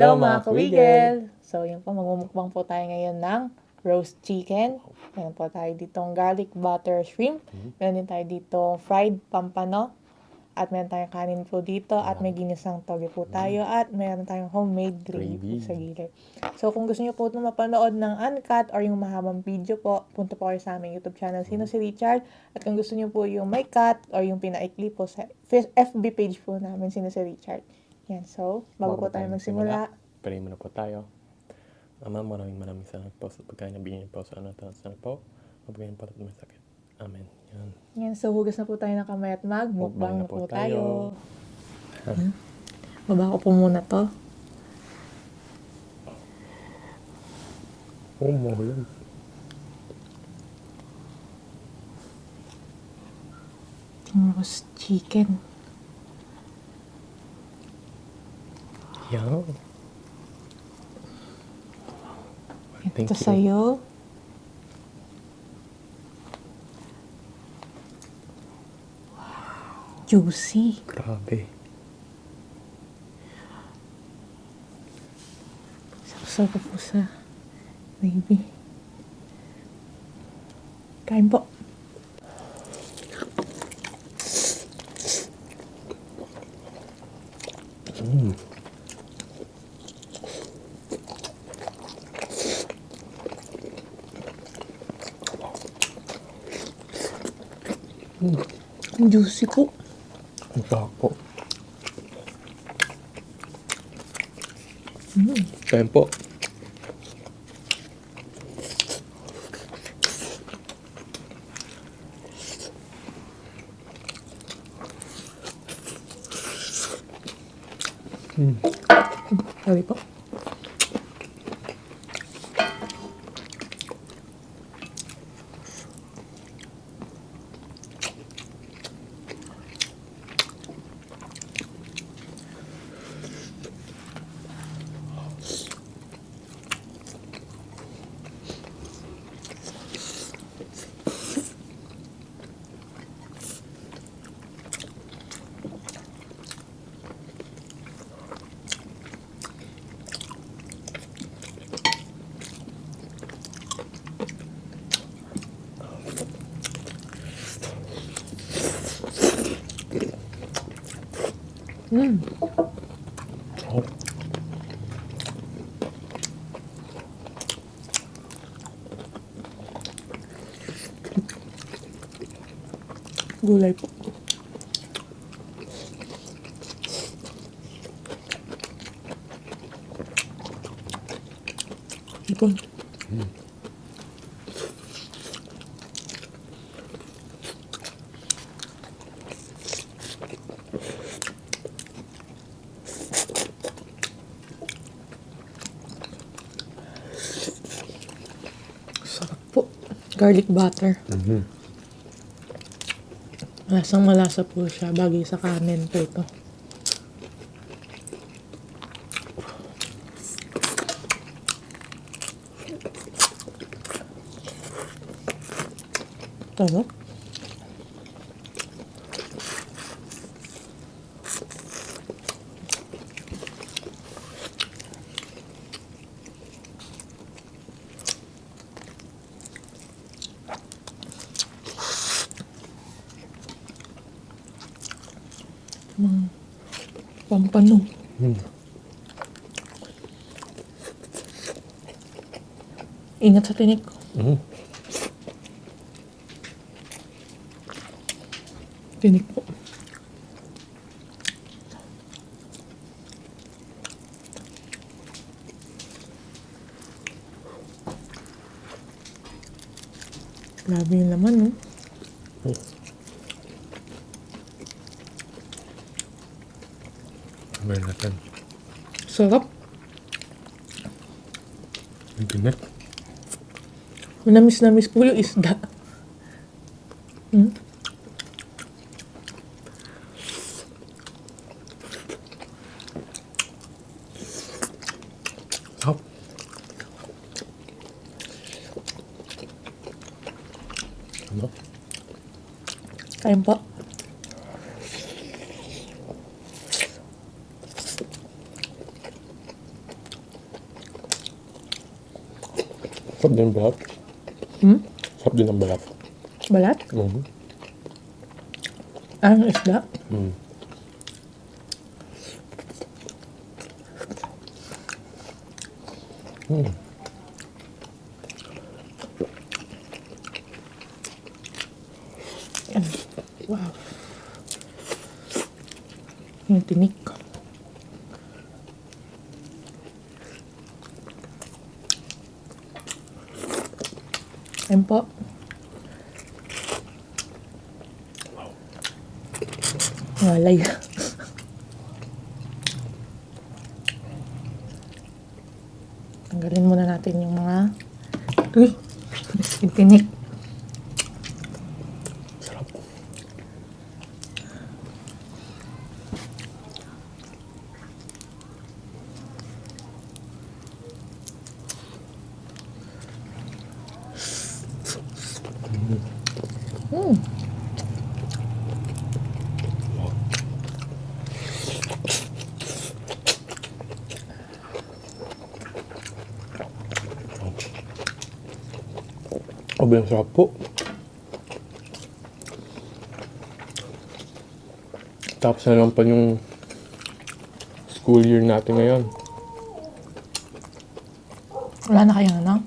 Hello mga kawigel! So yun po, magmumukbang po tayo ngayon ng roast chicken. Meron po tayo ditong garlic butter shrimp. Meron din tayo ditong fried pampano. At meron tayong kanin po dito. At may ginisang toge po tayo. At meron tayong homemade gravy po sa gilid. So kung gusto niyo po itong mapanood ng uncut or yung mahabang video po, punta po kayo sa aming YouTube channel, Sino si Richard. At kung gusto niyo po yung may cut or yung pinaikli po sa FB page po namin, Sino si Richard. Yan, so, bago po tayo magsimula, pray muna po tayo. Ama, maraming salamat po sa pagkain na binigyan po sa anak at sana po, mabigyan po at may sakit. Amen. Yan, so hugas na po tayo ng kamay at mukbang na po tayo. Baba ko po muna to. Oh, mahulan. Roast chicken. Yan. Ito sa'yo. Wow. Juicy. Grabe. Sarap po sa baby. Kain po. Juicy po. Ang sarap po. Kain po. Sorry po. Oh. Gulay po. Ipon. Sarap po. Garlic butter. Lasang malasa po siya. Bagay sa kanin po ito. Sarap. Pampano. Ingat sa tinik ko. Tinik po. Grabe yung laman, no? Meron natin. Sarap. Ang tinik. Manamis-namis po yung isda. Sarap. Ano? Kain po. Sarap din ang balat. Sarap din ang balat. Balat? Ang isda? Wow. Yung tinik. Ayun po. Walay. Tanggalin muna natin yung mga yung tinik. Sarap. Sobrang sarap po. Tapos na lang pa yung school year natin ngayon. Wala na kayong ano?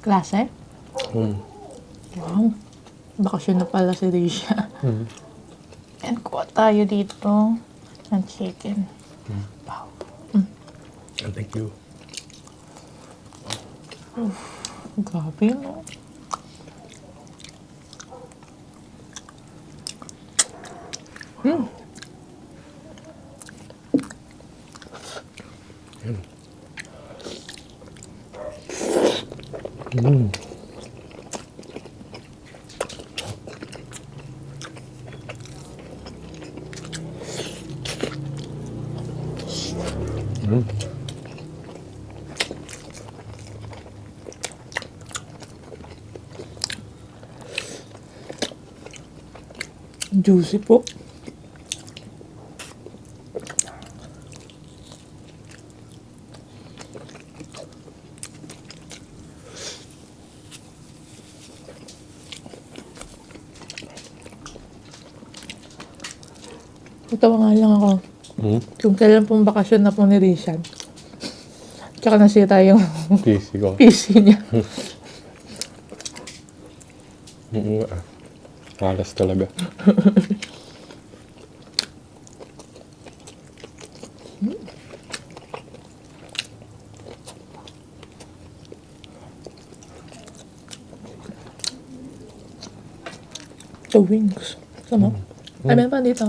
Klase? Mm. Wow. Bakasyon na pala si Risha. And kuha tayo dito ng chicken. Wow. Thank you. Grabe, no? Juicy po. Natawa nga lang ako. Kung kailan pong bakasyon na po ni Rishan. Tsaka nasira yung PC ko. PC niya. Malas talaga. The wings. Sama? Ay, meron pa dito.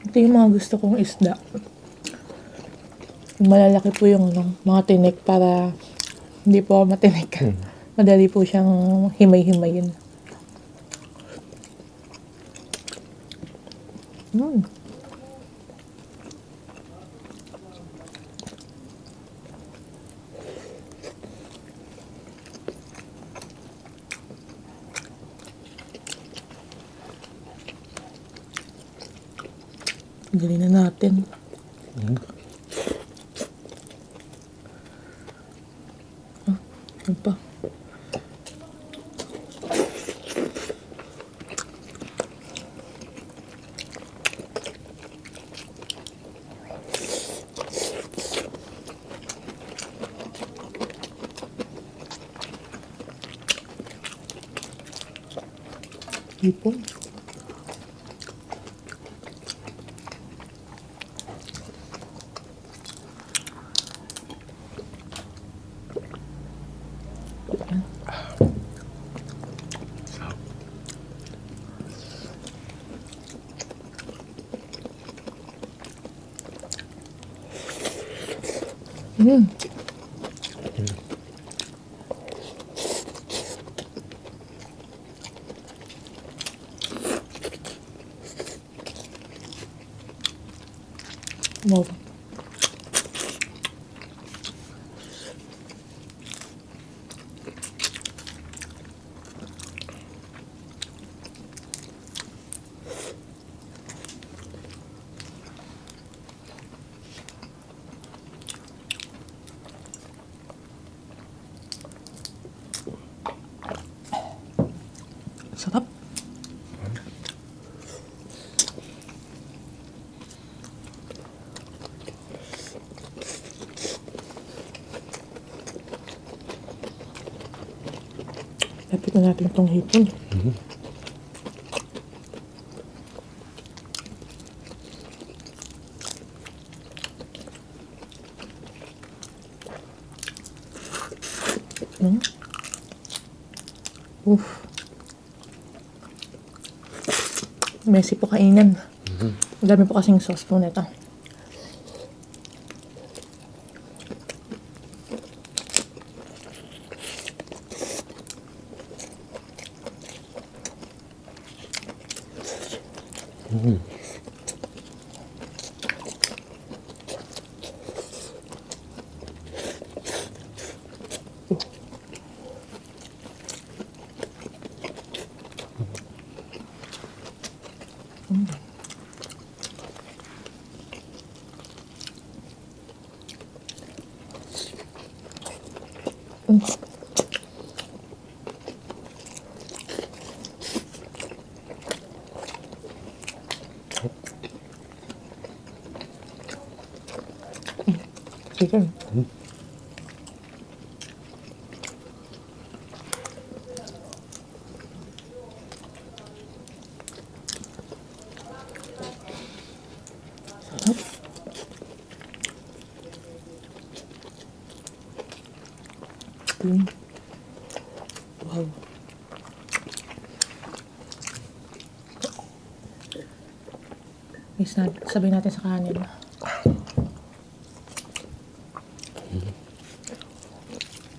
Ito yung mga gusto kong isda. Malalaki po yung ano, mga tinik para hindi po matinik. Madali po siyang himay-himayin. Galing na natin. Ano pa? Ipon. Wow. Sarap. Lapit na natin itong hipon. Uff. Messy po kainin. Ang dami po kasing sauce po nito. Chicken. Wow. Sabay natin sa kanin.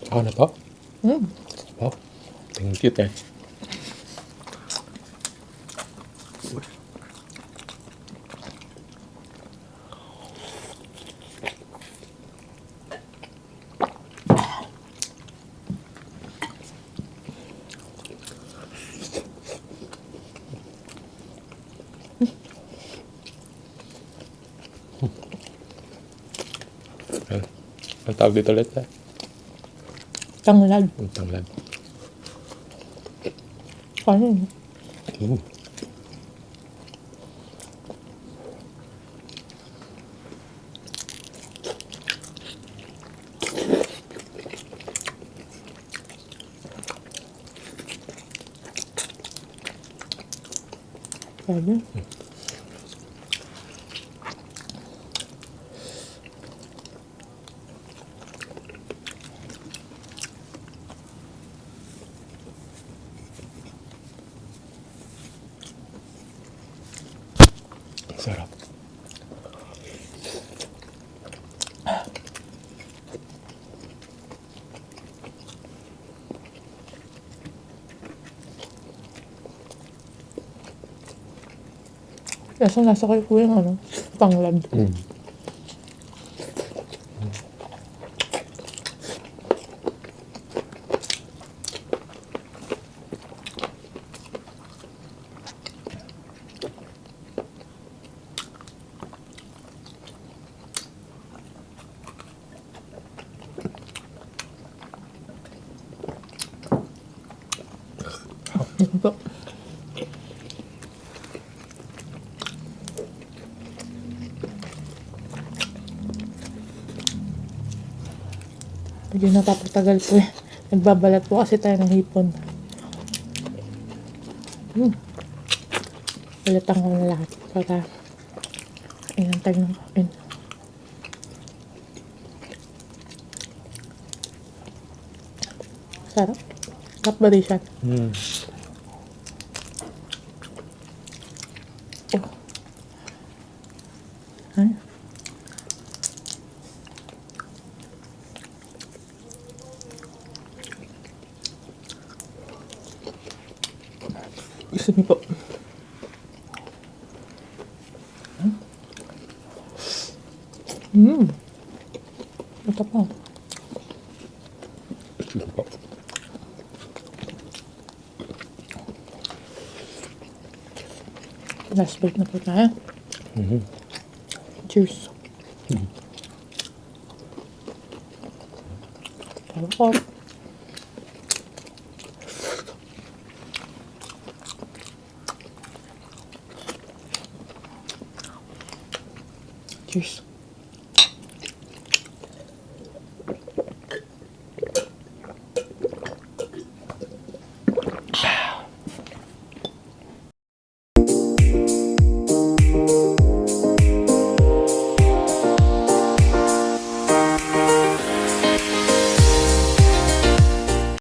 Ako na po? Wow. Thank you, te. Ang tawag dito ulit, te? Tanglad. Ang tanglad. Ano yun? Sabi? Sarap. Nasa kayo po yung ano, tanglad. Ito po. Medyo napapatagal po eh. Nagbabalat po kasi tayo ng hipon. Balatan ko na lahat para kainin tayo ng kain. Sarap. Sarap ba di siya? Oh. Ay. Gusto niyo po. Ito pa. Sige po. Last bite na po tayo. Cheers. Talakot. Cheers.